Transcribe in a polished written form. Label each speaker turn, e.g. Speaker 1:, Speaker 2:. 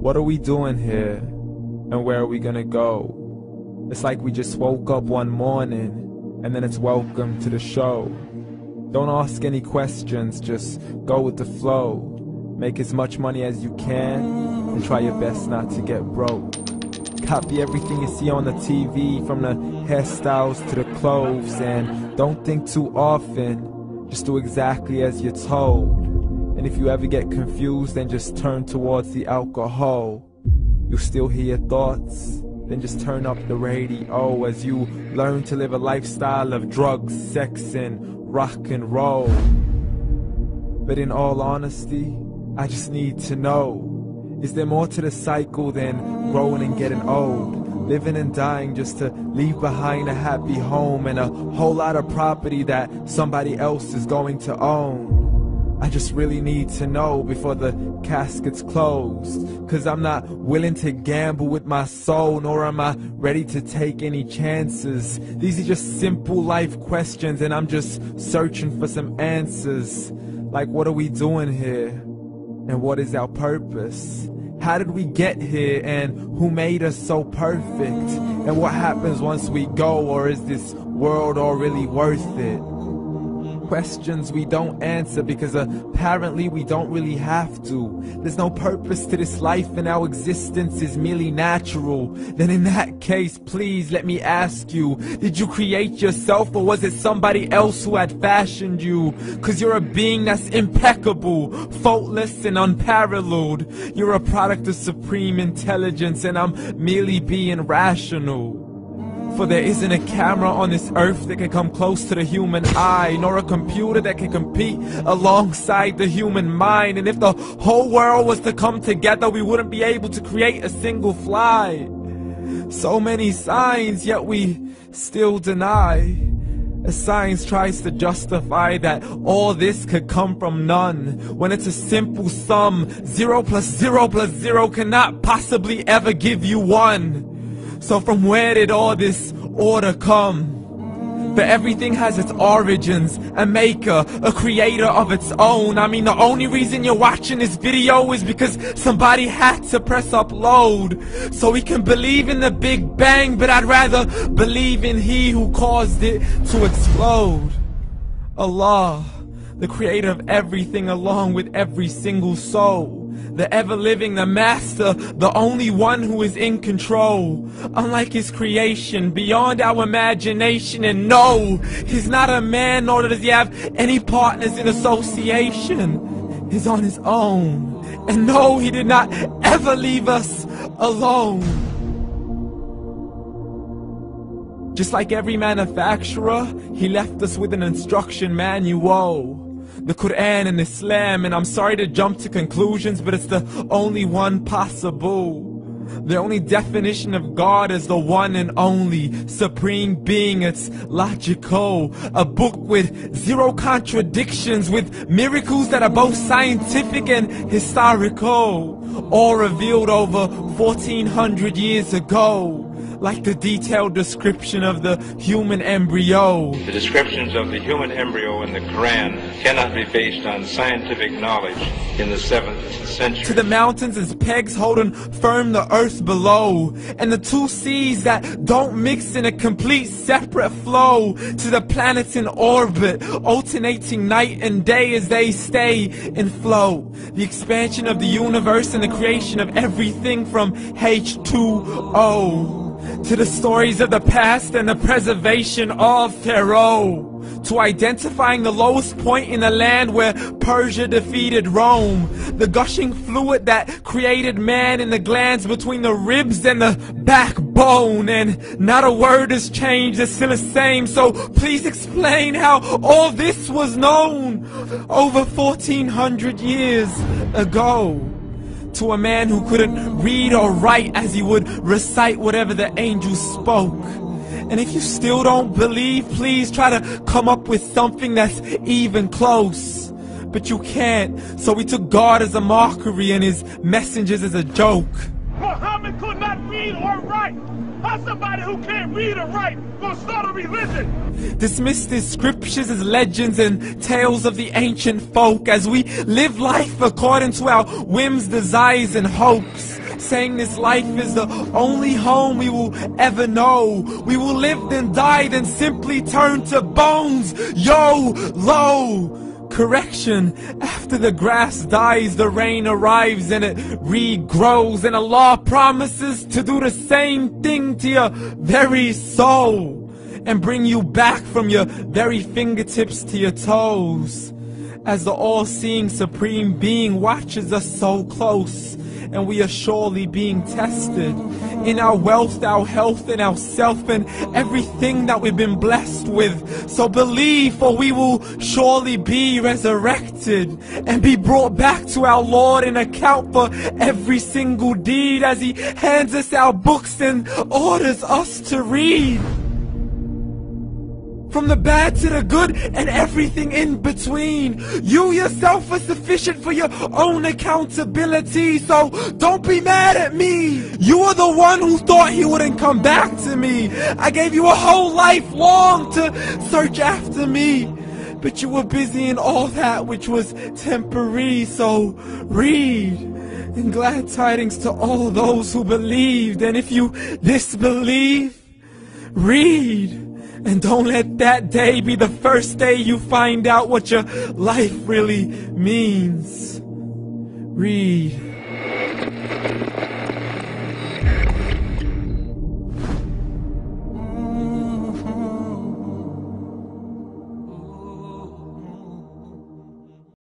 Speaker 1: What are we doing here? And where are we gonna go? It's like we just woke up one morning, and then it's welcome to the show. Don't ask any questions, just go with the flow. Make as much money as you can, and try your best not to get broke. Copy everything you see on the TV, from the hairstyles to the clothes, and don't think too often, just do exactly as you're told. And if you ever get confused, then just turn towards the alcohol. You'll still hear your thoughts, then just turn up the radio as you learn to live a lifestyle of drugs, sex, and rock and roll. But in all honesty, I just need to know, is there more to the cycle than growing and getting old? Living and dying just to leave behind a happy home and a whole lot of property that somebody else is going to own. I just really need to know before the casket's closed, 'cause I'm not willing to gamble with my soul, nor am I ready to take any chances. These are just simple life questions, and I'm just searching for some answers. Like, what are we doing here? And what is our purpose? How did we get here, and who made us so perfect? And what happens once we go, or is this world all really worth it? Questions we don't answer because apparently we don't really have to. There's no purpose to this life and our existence is merely natural. Then in that case, please let me ask you, did you create yourself, or was it somebody else who had fashioned you? 'Cause you're a being that's impeccable, faultless and unparalleled. You're a product of supreme intelligence, and I'm merely being rational. For there isn't a camera on this earth that can come close to the human eye, nor a computer that can compete alongside the human mind. And if the whole world was to come together, we wouldn't be able to create a single fly. So many signs, yet we still deny. As science tries to justify that all this could come from none, when it's a simple sum. 0 plus 0 plus 0 cannot possibly ever give you 1. So from where did all this order come? But everything has its origins, a maker, a creator of its own. I mean, the only reason you're watching this video is because somebody had to press upload, so we can believe in the Big Bang, but I'd rather believe in He who caused it to explode. Allah, the creator of everything, along with every single soul. The ever-living, the master, the only one who is in control. Unlike his creation, beyond our imagination. And no, he's not a man, nor does he have any partners in association. He's on his own. And no, he did not ever leave us alone. Just like every manufacturer, he left us with an instruction manual. The Quran and Islam, and I'm sorry to jump to conclusions, but it's the only one possible. The only definition of God is the one and only supreme being. It's logical, a book with 0 contradictions, with miracles that are both scientific and historical, all revealed over 1400 years ago. Like the detailed description of the human embryo.
Speaker 2: The descriptions of the human embryo in the Quran cannot be based on scientific knowledge in the 7th century.
Speaker 1: To the mountains as pegs holding firm the earth below, and the 2 seas that don't mix in a complete separate flow. To the planets in orbit, alternating night and day as they stay in flow. The expansion of the universe and the creation of everything from H2O. To the stories of the past and the preservation of Pharaoh. To identifying the lowest point in the land where Persia defeated Rome. The gushing fluid that created man in the glands between the ribs and the backbone. And not a word has changed, it's still the same. So please explain how all this was known over 1400 years ago. To a man who couldn't read or write, as he would recite whatever the angels spoke. And if you still don't believe, please try to come up with something that's even close. But you can't, so we took God as a mockery and his messengers as a joke.
Speaker 3: Muhammad could not read or write. How somebody who can't read or write gonna start a religion?
Speaker 1: Dismissed his scriptures as legends and tales of the ancient folk, as we live life according to our whims, desires, and hopes. saying this life is the only home we will ever know. We will live then die, then simply turn to bones. YOLO! Correction, after the grass dies, the rain arrives and it regrows, and Allah promises to do the same thing to your very soul and bring you back from your very fingertips to your toes, as the all-seeing supreme being watches us so close, and we are surely being tested in our wealth, our health, and our self, and everything that we've been blessed with. So believe, for we will surely be resurrected and be brought back to our Lord and account for every single deed, as He hands us our books and orders us to read. From the bad to the good and everything in between. You yourself are sufficient for your own accountability, so don't be mad at me. You are the one who thought He wouldn't come back to me. I gave you a whole life long to search after me, but you were busy in all that which was temporary. So read, and glad tidings to all those who believed. And if you disbelieve, read. And don't let that day be the first day you find out what your life really means. Read.